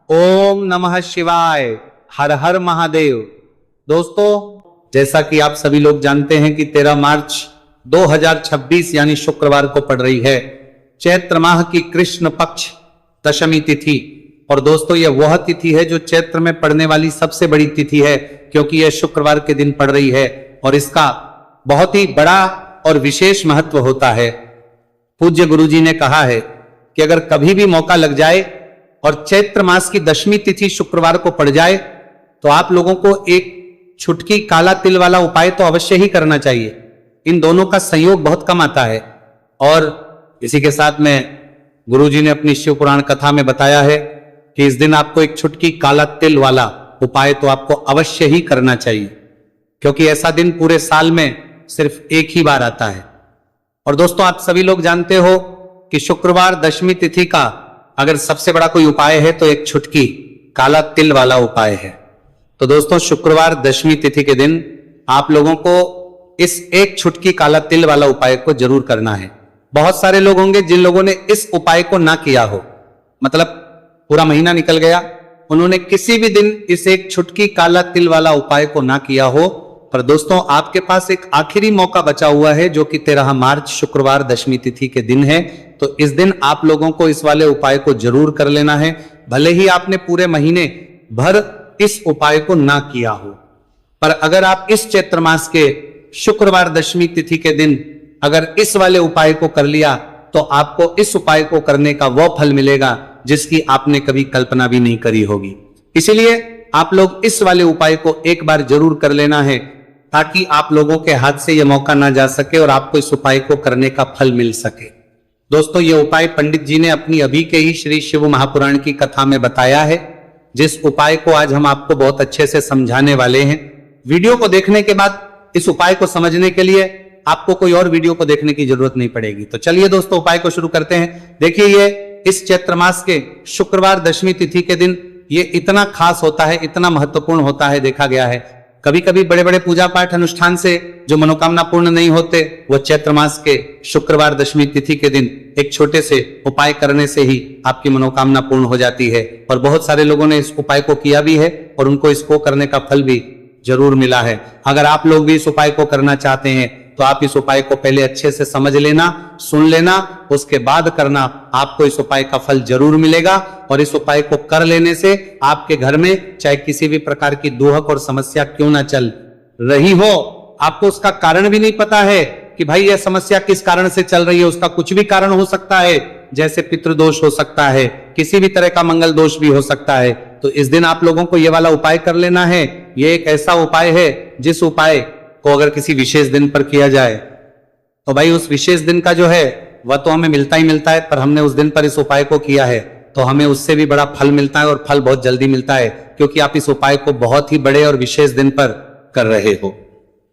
ओम नमः शिवाय। हर हर महादेव। दोस्तों, जैसा कि आप सभी लोग जानते हैं कि 13 मार्च 2026 यानी शुक्रवार को पड़ रही है चैत्र माह की कृष्ण पक्ष दशमी तिथि। और दोस्तों, यह वह तिथि है जो चैत्र में पड़ने वाली सबसे बड़ी तिथि है, क्योंकि यह शुक्रवार के दिन पड़ रही है और इसका बहुत ही बड़ा और विशेष महत्व होता है। पूज्य गुरुजी ने कहा है कि अगर कभी भी मौका लग जाए और चैत्र मास की दशमी तिथि शुक्रवार को पड़ जाए तो आप लोगों को एक छुटकी काला तिल वाला उपाय तो अवश्य ही करना चाहिए। इन दोनों का संयोग बहुत कम आता है। और इसी के साथ में गुरुजी ने अपनी शिव पुराण कथा में बताया है कि इस दिन आपको एक छुटकी काला तिल वाला उपाय तो आपको अवश्य ही करना चाहिए, क्योंकि ऐसा दिन पूरे साल में सिर्फ एक ही बार आता है। और दोस्तों, आप सभी लोग जानते हो कि शुक्रवार दशमी तिथि का अगर सबसे बड़ा कोई उपाय है तो एक छुटकी काला तिल वाला उपाय है। तो दोस्तों, शुक्रवार दशमी तिथि के दिन आप लोगों को इस एक छुटकी काला तिल वाला उपाय को जरूर करना है। बहुत सारे लोग होंगे जिन लोगों ने इस उपाय को ना किया हो, मतलब पूरा महीना निकल गया, उन्होंने किसी भी दिन इस एक छुटकी काला तिल वाला उपाय को ना किया हो। पर दोस्तों, आपके पास एक आखिरी मौका बचा हुआ है जो कि 13 मार्च शुक्रवार दशमी तिथि के दिन है। तो इस दिन आप लोगों को इस वाले उपाय को जरूर कर लेना है, भले ही आपने पूरे महीने भर इस उपाय को ना किया हो। पर अगर आप इस चैत्र मास के शुक्रवार दशमी तिथि के दिन अगर इस वाले उपाय को कर लिया तो आपको इस उपाय को करने का वह फल मिलेगा जिसकी आपने कभी कल्पना भी नहीं करी होगी। इसीलिए आप लोग इस वाले उपाय को एक बार जरूर कर लेना है, ताकि आप लोगों के हाथ से यह मौका ना जा सके और आपको इस उपाय को करने का फल मिल सके। दोस्तों, यह उपाय पंडित जी ने अपनी अभी के ही श्री शिव महापुराण की कथा में बताया है, जिस उपाय को आज हम आपको बहुत अच्छे से समझाने वाले हैं। वीडियो को देखने के बाद इस उपाय को समझने के लिए आपको कोई और वीडियो को देखने की जरूरत नहीं पड़ेगी। तो चलिए दोस्तों, उपाय को शुरू करते हैं। देखिए, ये इस चैत्र मास के शुक्रवार दशमी तिथि के दिन ये इतना खास होता है, इतना महत्वपूर्ण होता है। देखा गया है कभी कभी बड़े बड़े पूजा पाठ अनुष्ठान से जो मनोकामना पूर्ण नहीं होते, वो चैत्र मास के शुक्रवार दशमी तिथि के दिन एक छोटे से उपाय करने से ही आपकी मनोकामना पूर्ण हो जाती है। और बहुत सारे लोगों ने इस उपाय को किया भी है और उनको इसको करने का फल भी जरूर मिला है। अगर आप लोग भी इस उपाय को करना चाहते हैं तो आप इस उपाय को पहले अच्छे से समझ लेना, सुन लेना, उसके बाद करना। आपको इस उपाय का फल जरूर मिलेगा और इस उपाय को कर लेने से आपके घर में चाहे किसी भी प्रकार की दुहक और समस्या क्यों ना चल रही हो, आपको उसका कारण भी नहीं पता है कि भाई यह समस्या किस कारण से चल रही है। उसका कुछ भी कारण हो सकता है, जैसे पितृदोष हो सकता है, किसी भी तरह का मंगल दोष भी हो सकता है। तो इस दिन आप लोगों को यह वाला उपाय कर लेना है। यह एक ऐसा उपाय है जिस उपाय को अगर किसी विशेष दिन पर किया जाए तो भाई उस विशेष दिन का जो है वह तो हमें मिलता ही मिलता है, पर हमने उस दिन पर इस उपाय को किया है तो हमें उससे भी बड़ा फल मिलता है और फल बहुत जल्दी मिलता है, क्योंकि आप इस उपाय को बहुत ही बड़े और विशेष दिन पर कर रहे हो।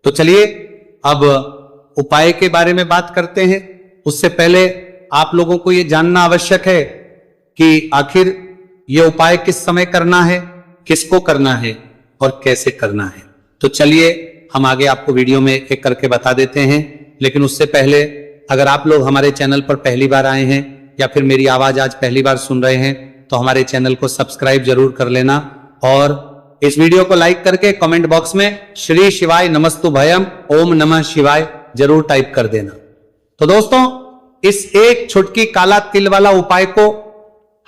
तो चलिए अब उपाय के बारे में बात करते हैं। उससे पहले आप लोगों को यह जानना आवश्यक है कि आखिर यह उपाय किस समय करना है, किसको करना है और कैसे करना है। तो चलिए हम आगे आपको वीडियो में एक एक करके बता देते हैं। लेकिन उससे पहले अगर आप लोग हमारे चैनल पर पहली बार आए हैं या फिर मेरी आवाज आज पहली बार सुन रहे हैं तो हमारे चैनल को सब्सक्राइब जरूर कर लेना और इस वीडियो को लाइक करके कमेंट बॉक्स में श्री शिवाय नमस्तुभयम ओम नमः शिवाय जरूर टाइप कर देना। तो दोस्तों, इस एक छुटकी काला तिल वाला उपाय को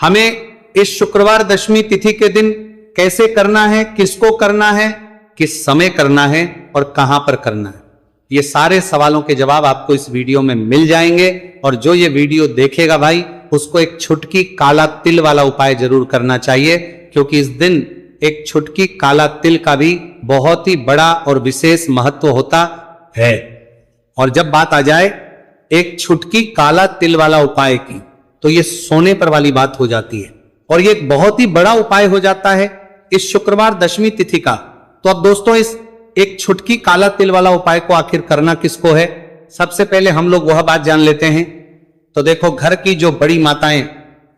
हमें इस शुक्रवार दशमी तिथि के दिन कैसे करना है, किसको करना है, किस समय करना है और कहां पर करना है, ये सारे सवालों के जवाब आपको इस वीडियो में मिल जाएंगे। और जो ये वीडियो देखेगा भाई, उसको एक छुटकी काला तिल वाला उपाय जरूर करना चाहिए, क्योंकि इस दिन एक छुटकी काला तिल का भी बहुत ही बड़ा और विशेष महत्व होता है। और जब बात आ जाए एक छुटकी काला तिल वाला उपाय की, तो ये सोने पर वाली बात हो जाती है और ये एक बहुत ही बड़ा उपाय हो जाता है इस शुक्रवार दशमी तिथि का। तो अब दोस्तों, इस एक छुटकी काला तिल वाला उपाय को आखिर करना किसको है, सबसे पहले हम लोग वह बात जान लेते हैं। तो देखो, घर की जो बड़ी माताएं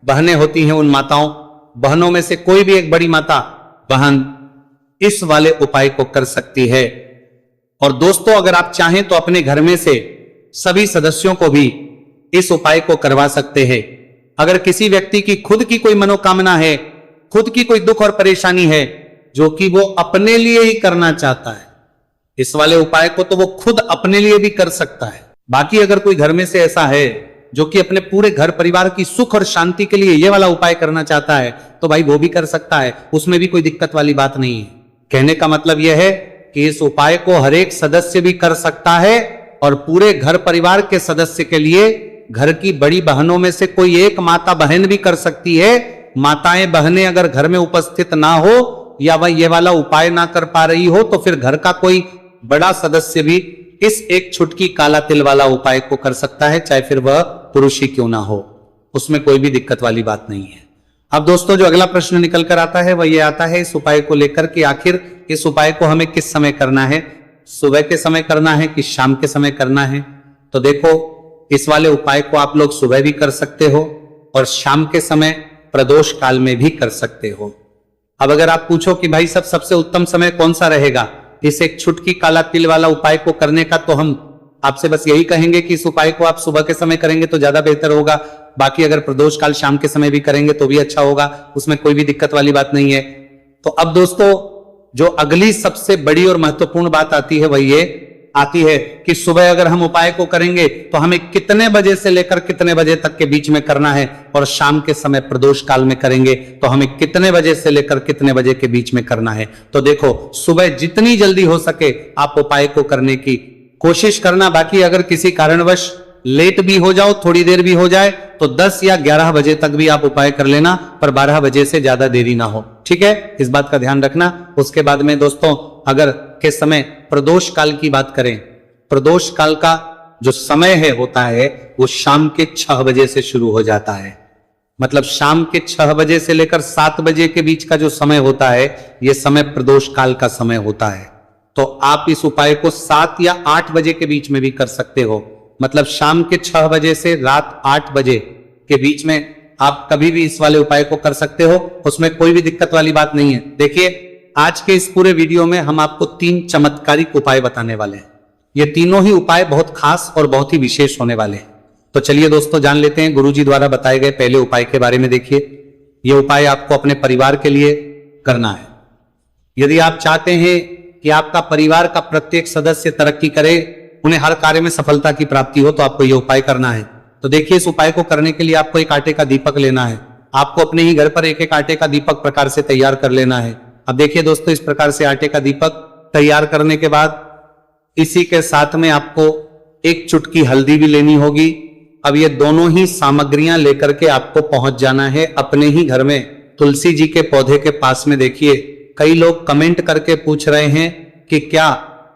बहनें होती हैं, उन माताओं बहनों में से कोई भी एक बड़ी माता बहन इस वाले उपाय को कर सकती है। और दोस्तों, अगर आप चाहें तो अपने घर में से सभी सदस्यों को भी इस उपाय को करवा सकते हैं। अगर किसी व्यक्ति की खुद की कोई मनोकामना है खुद की कोई दुख और परेशानी है जो कि वो अपने लिए ही करना चाहता है, इस वाले उपाय को तो वो खुद अपने लिए भी कर सकता है। बाकी अगर कोई घर में से ऐसा है जो कि अपने पूरे घर परिवार की सुख और शांति के लिए ये वाला उपाय करना चाहता है, तो भाई वो भी कर सकता है, उसमें भी कोई दिक्कत वाली बात नहीं है। कहने का मतलब यह है कि इस उपाय को हर एक सदस्य भी कर सकता है और पूरे घर परिवार के सदस्य के लिए घर की बड़ी बहनों में से कोई एक माता बहन भी कर सकती है। माताएं बहनें अगर घर में उपस्थित ना हो या वह ये वाला उपाय ना कर पा रही हो तो फिर घर का कोई बड़ा सदस्य भी इस एक छुटकी काला तिल वाला उपाय को कर सकता है, चाहे फिर वह पुरुष ही क्यों ना हो, उसमें कोई भी दिक्कत वाली बात नहीं है। अब दोस्तों जो अगला प्रश्न निकल कर आता है वह ये आता है इस उपाय को लेकर कि आखिर इस उपाय को हमें किस समय करना है, सुबह के समय करना है कि शाम के समय करना है। तो देखो इस वाले उपाय को आप लोग सुबह भी कर सकते हो और शाम के समय प्रदोष काल में भी कर सकते हो। अब अगर आप पूछो कि भाई सबसे उत्तम समय कौन सा रहेगा इस एक छुटकी काला तिल वाला उपाय को करने का, तो हम आपसे बस यही कहेंगे कि इस उपाय को आप सुबह के समय करेंगे तो ज्यादा बेहतर होगा। बाकी अगर प्रदोष काल शाम के समय भी करेंगे तो भी अच्छा होगा, उसमें कोई भी दिक्कत वाली बात नहीं है। तो अब दोस्तों जो अगली सबसे बड़ी और महत्वपूर्ण बात आती है वह ये आती है कि सुबह अगर हम उपाय को करेंगे तो हमें कितने बजे से लेकर कितने बजे तक के बीच में करना है, और शाम के समय प्रदोष काल में करेंगे तो हमें कितने बजे से लेकर कितने बजे के बीच में करना है। तो देखो सुबह जितनी जल्दी हो सके आप उपाय को करने की कोशिश करना। बाकी अगर किसी कारणवश लेट भी हो जाओ, थोड़ी देर भी हो जाए, तो 10 या 11 बजे तक भी आप उपाय कर लेना, पर 12 बजे से ज्यादा देरी ना हो, ठीक है, इस बात का ध्यान रखना। उसके बाद में दोस्तों अगर के समय प्रदोष काल की बात करें, प्रदोष काल का जो समय है होता है वो शाम के 6 बजे से शुरू हो जाता है। मतलब शाम के 6 बजे से लेकर 7 बजे के बीच का जो समय होता है यह समय प्रदोष काल का समय होता है। तो आप इस उपाय को 7 या 8 बजे के बीच में भी कर सकते हो। मतलब शाम के 6 बजे से रात 8 बजे के बीच में आप कभी भी इस वाले उपाय को कर सकते हो, उसमें कोई भी दिक्कत वाली बात नहीं है। देखिए आज के इस पूरे वीडियो में हम आपको 3 चमत्कारिक उपाय बताने वाले हैं। ये तीनों ही उपाय बहुत खास और बहुत ही विशेष होने वाले हैं। तो चलिए दोस्तों जान लेते हैं गुरुजी द्वारा बताए गए पहले उपाय के बारे में। देखिए ये उपाय आपको अपने परिवार के लिए करना है। यदि आप चाहते हैं कि आपका परिवार का प्रत्येक सदस्य तरक्की करे, उन्हें हर कार्य में सफलता की प्राप्ति हो, तो आपको यह उपाय करना है। तो देखिए इस उपाय को करने के लिए आपको एक आटे का दीपक लेना है। आपको अपने ही घर पर एक आटे का दीपक प्रकार से तैयार कर लेना है। अब देखिए दोस्तों इस प्रकार से आटे का दीपक तैयार करने के बाद इसी के साथ में आपको एक चुटकी हल्दी भी लेनी होगी। अब ये दोनों ही सामग्रियां लेकर के आपको पहुंच जाना है अपने ही घर में तुलसी जी के पौधे के पास में। देखिए कई लोग कमेंट करके पूछ रहे हैं कि क्या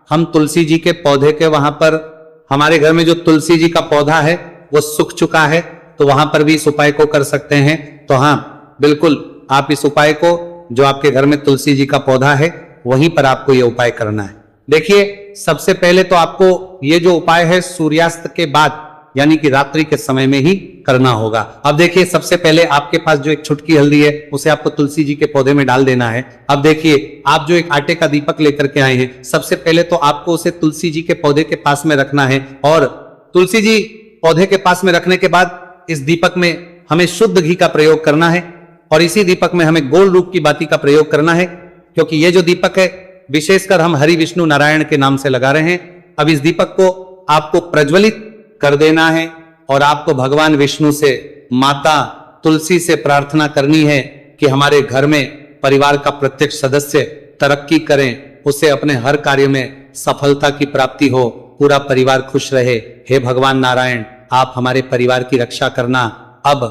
हम तुलसी जी के पौधे के वहां पर, हमारे घर में जो तुलसी जी का पौधा है वो सूख चुका है, तो वहां पर भी इस उपाय को कर सकते हैं। तो हाँ बिल्कुल आप इस उपाय को, जो आपके घर में तुलसी जी का पौधा है वहीं पर आपको यह उपाय करना है। देखिए सबसे पहले तो आपको ये जो उपाय है सूर्यास्त के बाद यानी कि रात्रि के समय में ही करना होगा। अब देखिए सबसे पहले आपके पास जो एक छुटकी हल्दी है उसे आपको तुलसी जी के पौधे में डाल देना है। अब देखिए आप जो एक आटे का दीपक लेकर के आए हैं, सबसे पहले तो आपको उसे तुलसी जी के पौधे के पास में रखना है, और तुलसी जी पौधे के पास में रखने के बाद इस दीपक में हमें शुद्ध घी का प्रयोग करना है, और इसी दीपक में हमें गोल रूप की बाती का प्रयोग करना है, क्योंकि ये जो दीपक है विशेषकर हम हरि विष्णु नारायण के नाम से लगा रहे हैं। अब इस दीपक को आपको प्रज्वलित कर देना है और आपको भगवान विष्णु से, माता तुलसी से प्रार्थना करनी है कि हमारे घर में परिवार का प्रत्येक सदस्य तरक्की करें, उसे अपने हर कार्य में सफलता की प्राप्ति हो, पूरा परिवार खुश रहे। हे भगवान नारायण आप हमारे परिवार की रक्षा करना। अब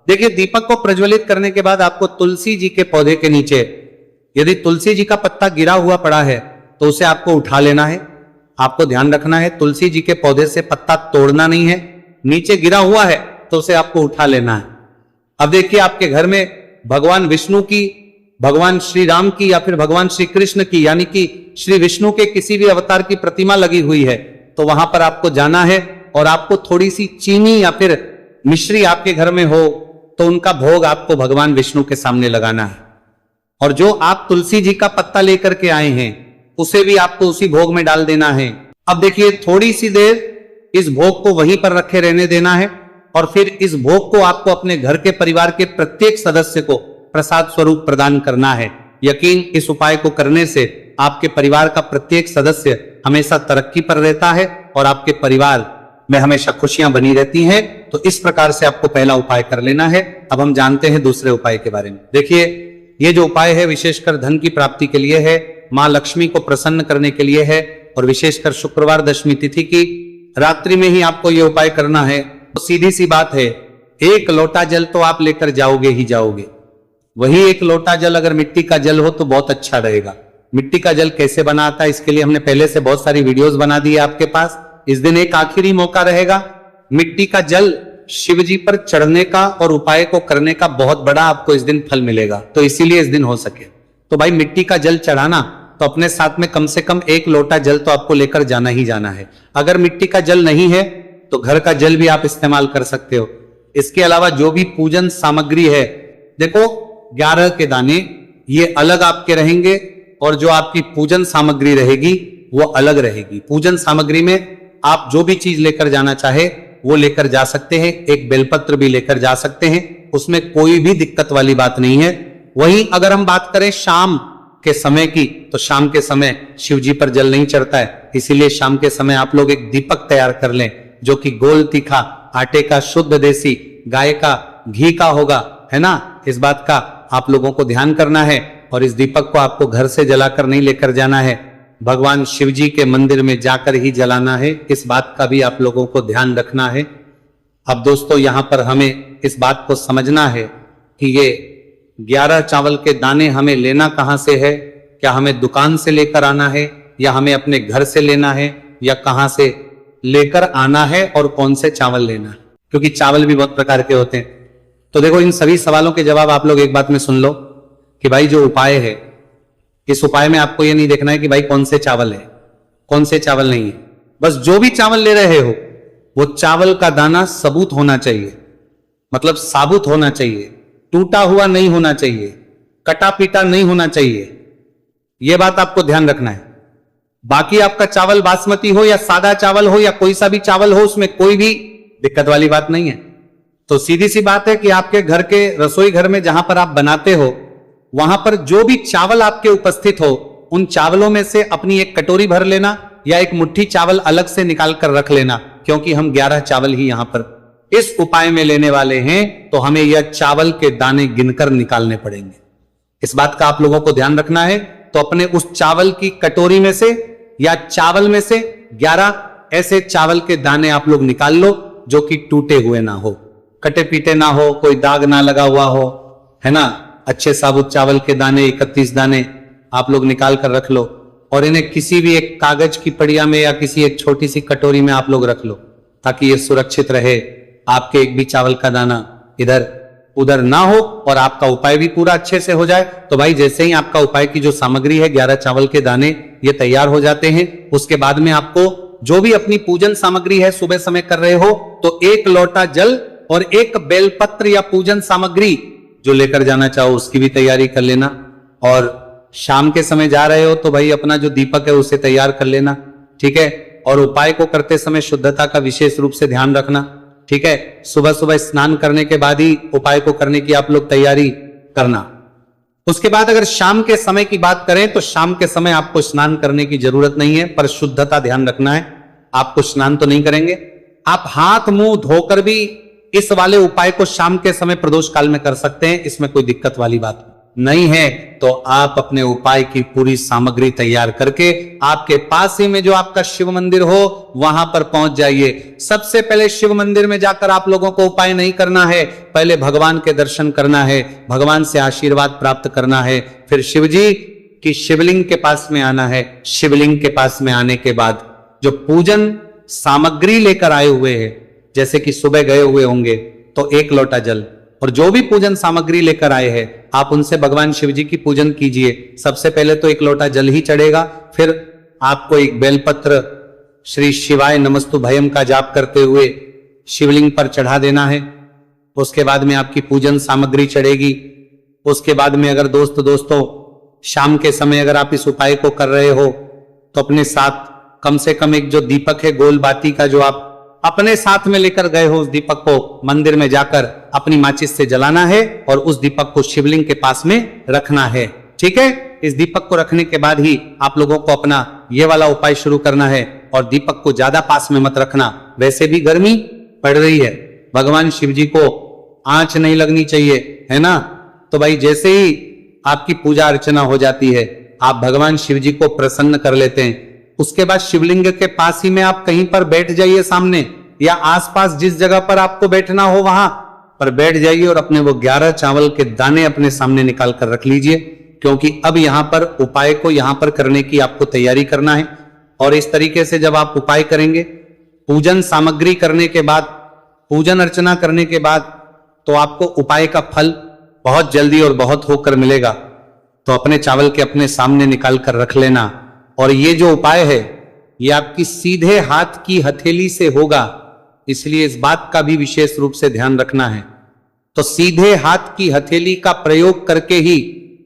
देखिए दीपक को प्रज्वलित करने के बाद आपको तुलसी जी के पौधे के नीचे यदि तुलसी जी का पत्ता गिरा हुआ पड़ा है तो उसे आपको उठा लेना है। आपको ध्यान रखना है तुलसी जी के पौधे से पत्ता तोड़ना नहीं है, नीचे गिरा हुआ है तो उसे आपको उठा लेना है। अब देखिए आपके घर में भगवान विष्णु की, भगवान श्री राम की या फिर भगवान श्री कृष्ण की यानी कि श्री विष्णु के किसी भी अवतार की प्रतिमा लगी हुई है, तो वहां पर आपको जाना है और आपको थोड़ी सी चीनी या फिर मिश्री आपके घर में हो तो उनका भोग आपको भगवान विष्णु के सामने लगाना है। और जो आप तुलसी जी का पत्ता लेकर के आए हैं उसे भी आपको उसी भोग में डाल देना है। अब देखिए थोड़ी सी देर इस भोग को वहीं पर रखे रहने देना है, और फिर इस भोग को आपको अपने घर के परिवार के प्रत्येक सदस्य को प्रसाद स्वरूप प्रदान करना है। यकीन इस उपाय को करने से आपके परिवार का प्रत्येक सदस्य हमेशा तरक्की पर रहता है और आपके परिवार में हमेशा खुशियां बनी रहती हैं। तो इस प्रकार से आपको पहला उपाय कर लेना है। अब हम जानते हैं दूसरे उपाय के बारे में। देखिए, ये जो उपाय है विशेषकर धन की प्राप्ति के लिए है, मां लक्ष्मी को प्रसन्न करने के लिए है और विशेषकर शुक्रवार दशमी तिथि की रात्रि में ही आपको ये उपाय करना है। तो सीधी सी बात है, 1 लोटा जल तो आप लेकर जाओगे ही जाओगे। वही 1 लोटा जल अगर मिट्टी का जल हो तो बहुत अच्छा रहेगा। मिट्टी का जल कैसे बना आता है इसके लिए हमने पहले से बहुत सारी वीडियोस बना दी है आपके पास। इस दिन एक आखिरी मौका रहेगा। मिट्टी का जल शिव जी पर चढ़ने का और उपाय को करने का बहुत बड़ा आपको इस दिन फल मिलेगा। तो इसीलिए इस दिन हो सके तो भाई मिट्टी का जल चढ़ाना, तो अपने साथ में कम से कम 1 लोटा जल तो आपको लेकर जाना ही जाना है। अगर मिट्टी का जल नहीं है तो घर का जल भी आप इस्तेमाल कर सकते हो। इसके अलावा जो भी पूजन सामग्री है, देखो 11 के दाने ये अलग आपके रहेंगे और जो आपकी पूजन सामग्री रहेगी वो अलग रहेगी। पूजन सामग्री में आप जो भी चीज लेकर जाना चाहे वो लेकर जा सकते हैं। एक बेलपत्र भी लेकर जा सकते हैं, उसमें कोई भी दिक्कत वाली बात नहीं है। वहीं अगर हम बात करें शाम के समय की, तो शाम के समय शिव जी पर जल नहीं चढ़ता है, इसीलिए शाम के समय आप लोग एक दीपक तैयार कर लें जो कि गोल तीखा, आटे का, शुद्ध देसी गाय का घी का होगा, है ना। इस बात का आप लोगों को ध्यान करना है और इस दीपक को आपको घर से जलाकर नहीं लेकर जाना है, भगवान शिव जी के मंदिर में जाकर ही जलाना है। इस बात का भी आप लोगों को ध्यान रखना है। अब दोस्तों यहां पर हमें इस बात को समझना है कि ये 11 चावल के दाने हमें लेना कहां से है। क्या हमें दुकान से लेकर आना है या हमें अपने घर से लेना है या कहां से लेकर आना है और कौन से चावल लेना है, क्योंकि चावल भी बहुत प्रकार के होते हैं। तो देखो, इन सभी सवालों के जवाब आप लोग एक बात में सुन लो कि भाई जो उपाय है, इस उपाय में आपको ये नहीं देखना है कि भाई कौन से चावल है कौन से चावल नहीं है। बस जो भी चावल ले रहे हो वो चावल का दाना सबूत होना चाहिए, मतलब साबुत होना चाहिए, टूटा हुआ नहीं होना चाहिए, कटा पीटा नहीं होना चाहिए। यह बात आपको ध्यान रखना है। बाकी आपका चावल बासमती हो या सादा चावल हो या कोई सा भी चावल हो, उसमें कोई भी दिक्कत वाली बात नहीं है। तो सीधी सी बात है कि आपके घर के रसोई घर में जहां पर आप बनाते हो, वहां पर जो भी चावल आपके उपस्थित हो, उन चावलों में से अपनी एक कटोरी भर लेना या एक मुट्ठी चावल अलग से निकाल कर रख लेना, क्योंकि हम 11 चावल ही यहां पर इस उपाय में लेने वाले हैं। तो हमें यह चावल के दाने गिनकर निकालने पड़ेंगे। इस बात का आप लोगों को ध्यान रखना है। तो अपने उस चावल की कटोरी में से या चावल में से 11 ऐसे चावल के दाने आप लोग निकाल लो जो कि टूटे हुए ना हो, कटे पीटे ना हो, कोई दाग ना लगा हुआ हो, है ना। अच्छे साबुत चावल के दाने 31 दाने आप लोग निकाल कर रख लो और इन्हें किसी भी एक कागज की पड़िया में या किसी एक छोटी सी कटोरी में आप लोग रख लो, ताकि ये सुरक्षित रहे, आपके एक भी चावल का दाना इधर उधर ना हो और आपका उपाय भी पूरा अच्छे से हो जाए। तो भाई जैसे ही आपका उपाय की जो सामग्री है 11 चावल के दाने ये तैयार हो जाते हैं, उसके बाद में आपको जो भी अपनी पूजन सामग्री है सुबह समय कर रहे हो तो 1 लोटा जल और 1 बेलपत्र या पूजन सामग्री जो लेकर जाना चाहो उसकी भी तैयारी कर लेना। और शाम के समय जा रहे हो तो भाई अपना जो दीपक है उसे तैयार कर लेना, ठीक है। और उपाय को करते समय शुद्धता का विशेष रूप से ध्यान रखना, ठीक है। सुबह सुबह स्नान करने के बाद ही उपाय को करने की आप लोग तैयारी करना। उसके बाद अगर शाम के समय की बात करें तो शाम के समय आपको स्नान करने की जरूरत नहीं है, पर शुद्धता ध्यान रखना है। आपको स्नान तो नहीं करेंगे, आप हाथ मुंह धोकर भी इस वाले उपाय को शाम के समय प्रदोष काल में कर सकते हैं, इसमें कोई दिक्कत वाली बात नहीं है। तो आप अपने उपाय की पूरी सामग्री तैयार करके आपके पास ही में जो आपका शिव मंदिर हो वहां पर पहुंच जाइए। सबसे पहले शिव मंदिर में जाकर आप लोगों को उपाय नहीं करना है, पहले भगवान के दर्शन करना है, भगवान से आशीर्वाद प्राप्त करना है, फिर शिव जी की शिवलिंग के पास में आना है। शिवलिंग के पास में आने के बाद जो पूजन सामग्री लेकर आए हुए हैं, जैसे कि सुबह गए हुए होंगे तो 1 लोटा जल और जो भी पूजन सामग्री लेकर आए हैं आप उनसे भगवान शिव जी की पूजन कीजिए। सबसे पहले तो 1 लोटा जल ही चढ़ेगा, फिर आपको एक बेलपत्र श्री शिवाय नमस्तु भयम का जाप करते हुए शिवलिंग पर चढ़ा देना है। उसके बाद में आपकी पूजन सामग्री चढ़ेगी। उसके बाद में अगर दोस्तों शाम के समय अगर आप इस उपाय को कर रहे हो तो अपने साथ कम से कम एक जो दीपक है गोल बाती का जो आप अपने साथ में लेकर गए हो उस दीपक को मंदिर में जाकर अपनी माचिस से जलाना है और उस दीपक को शिवलिंग के पास में रखना है। ठीक है, इस दीपक को रखने के बाद ही आप लोगों को अपना ये वाला उपाय शुरू करना है और दीपक को ज्यादा पास में मत रखना। वैसे भी गर्मी पड़ रही है, भगवान शिव जी को आंच नहीं लगनी चाहिए, है ना। तो भाई जैसे ही आपकी पूजा अर्चना हो जाती है, आप भगवान शिव जी को प्रसन्न कर लेते हैं, उसके बाद शिवलिंग के पास ही में आप कहीं पर बैठ जाइए सामने, या आसपास जिस जगह पर आपको बैठना हो वहां पर बैठ जाइए और अपने वो 11 चावल के दाने अपने सामने निकाल कर रख लीजिए, क्योंकि अब यहां पर उपाय को यहां पर करने की आपको तैयारी करना है। और इस तरीके से जब आप उपाय करेंगे, पूजन सामग्री करने के बाद, पूजन अर्चना करने के बाद, तो आपको उपाय का फल बहुत जल्दी और बहुत होकर मिलेगा। तो अपने चावल के अपने सामने निकाल कर रख लेना। और ये जो उपाय है ये आपकी सीधे हाथ की हथेली से होगा, इसलिए इस बात का भी विशेष रूप से ध्यान रखना है। तो सीधे हाथ की हथेली का प्रयोग करके ही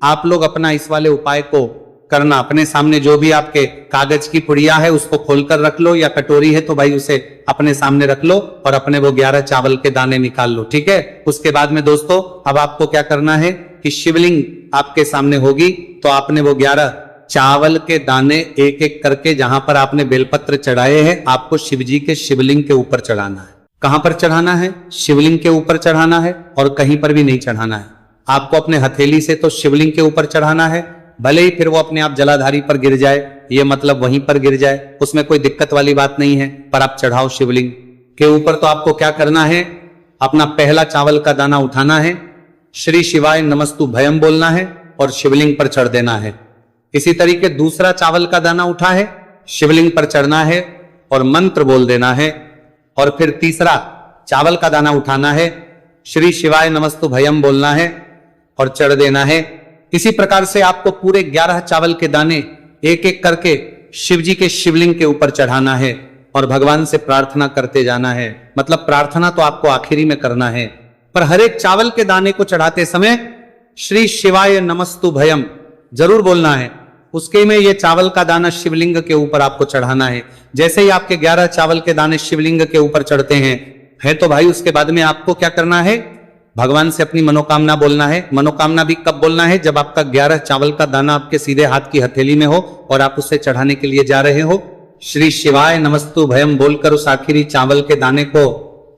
आप लोग अपना इस वाले उपाय को करना। अपने सामने जो भी आपके कागज की पुड़िया है उसको खोलकर रख लो, या कटोरी है तो भाई उसे अपने सामने रख लो और अपने वो 11 चावल के दाने निकाल लो। ठीक है, उसके बाद में दोस्तों अब आपको क्या करना है कि शिवलिंग आपके सामने होगी, तो आपने वो 11 चावल के दाने एक एक करके जहां पर आपने बेलपत्र चढ़ाए हैं, आपको शिवजी के शिवलिंग के ऊपर चढ़ाना है। कहां पर चढ़ाना है? शिवलिंग के ऊपर चढ़ाना है, और कहीं पर भी नहीं चढ़ाना है। आपको अपने हथेली से तो शिवलिंग के ऊपर चढ़ाना है, भले ही फिर वो अपने आप जलाधारी पर गिर जाए, ये मतलब वहीं पर गिर जाए, उसमें कोई दिक्कत वाली बात नहीं है, पर आप चढ़ाओ शिवलिंग के ऊपर। तो आपको क्या करना है, अपना पहला चावल का दाना उठाना है, श्री शिवाय नमस्तु भयम बोलना है और शिवलिंग पर चढ़ देना है। इसी तरीके दूसरा चावल का दाना उठा है, शिवलिंग पर चढ़ना है और मंत्र बोल देना है। और फिर तीसरा चावल का दाना उठाना है, श्री शिवाय नमस्तु भयम बोलना है और चढ़ देना है। इसी प्रकार से आपको पूरे 11 चावल के दाने एक एक करके शिव जी के शिवलिंग के ऊपर चढ़ाना है और भगवान से प्रार्थना करते जाना है। मतलब प्रार्थना तो आपको आखिरी में करना है, पर हर एक चावल के दाने को चढ़ाते समय श्री शिवाय नमस्तु भयम जरूर बोलना है। उसके में ये चावल का दाना शिवलिंग के ऊपर आपको चढ़ाना है। जैसे ही आपके 11 चावल के दाने शिवलिंग के ऊपर चढ़ते हैं तो भाई उसके बाद में आपको क्या करना है, भगवान से अपनी मनोकामना बोलना है। मनोकामना भी कब बोलना है? जब आपका 11 चावल का दाना आपके सीधे हाथ की हथेली में हो और आप उसे चढ़ाने के लिए जा रहे हो। श्री शिवाय नमस्तु भयम बोलकर उस आखिरी चावल के दाने को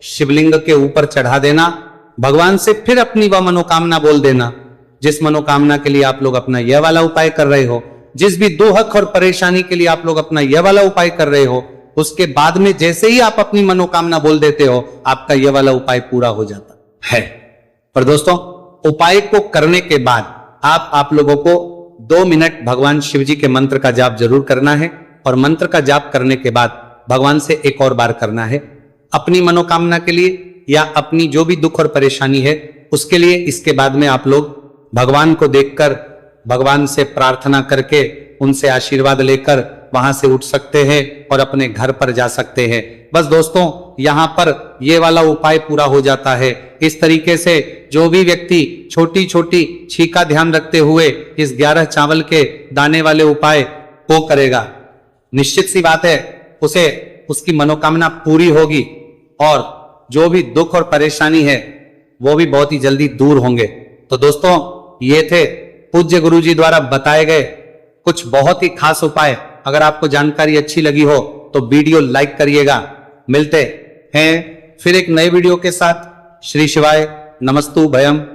शिवलिंग के ऊपर चढ़ा देना। भगवान से फिर अपनी वह मनोकामना बोल देना जिस मनोकामना के लिए आप लोग अपना यह वाला उपाय कर रहे हो, जिस भी दुख और परेशानी के लिए आप लोग अपना यह वाला उपाय कर रहे हो। उसके बाद में जैसे ही आप अपनी मनोकामना बोल देते हो, आपका यह वाला उपाय पूरा हो जाता है। पर दोस्तों उपाय को करने के बाद आप लोगों को 2 मिनट भगवान शिव जी के मंत्र का जाप जरूर करना है। और मंत्र का जाप करने के बाद भगवान से एक और बार करना है अपनी मनोकामना के लिए या अपनी जो भी दुख और परेशानी है उसके लिए। इसके बाद में आप लोग भगवान को देखकर, भगवान से प्रार्थना करके, उनसे आशीर्वाद लेकर वहां से उठ सकते हैं और अपने घर पर जा सकते हैं। बस दोस्तों यहां पर ये वाला उपाय पूरा हो जाता है। इस तरीके से जो भी व्यक्ति छोटी छोटी छी का ध्यान रखते हुए इस 11 चावल के दाने वाले उपाय को करेगा, निश्चित सी बात है उसे उसकी मनोकामना पूरी होगी और जो भी दुख और परेशानी है वो भी बहुत ही जल्दी दूर होंगे। तो दोस्तों ये थे पूज्य गुरु जी द्वारा बताए गए कुछ बहुत ही खास उपाय। अगर आपको जानकारी अच्छी लगी हो तो वीडियो लाइक करिएगा। मिलते हैं फिर एक नए वीडियो के साथ। श्री शिवाय नमस्तु भयम।